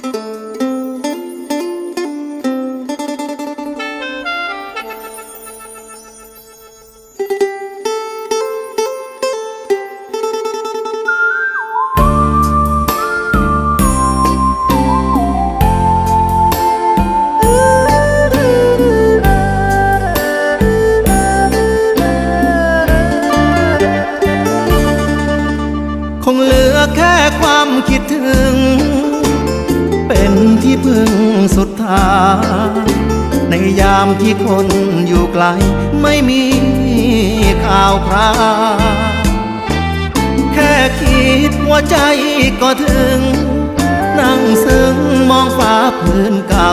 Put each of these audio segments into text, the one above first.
คงเหลือแค่ความคิดถึงเป็นที่พึ่งสุดท้ายในยามที่คนอยู่ไกลไม่มีข่าวคราวแค่คิดว่าใจก็ถึงนั่งซึ้งมองฟ้าพื้นเก่า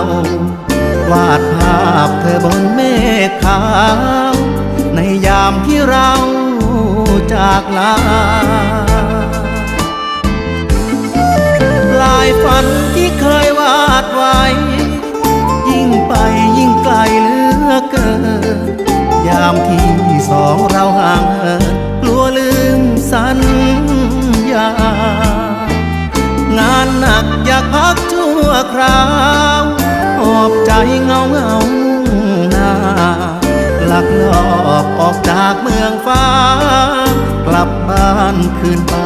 วาดภาพเธอบนเมฆขาวในยามที่เราจากลาลายฝันที่เคยวาดไว้ยิ่งไปยิ่งไกลเหลือเกินยามที่สองเราห่างเหินกลัวลืมสัญญางานหนักอยากพักชั่วคราวหอบใจเงาหน้าลักลอบออกจากเมืองฟ้ากลับบ้านคืนไป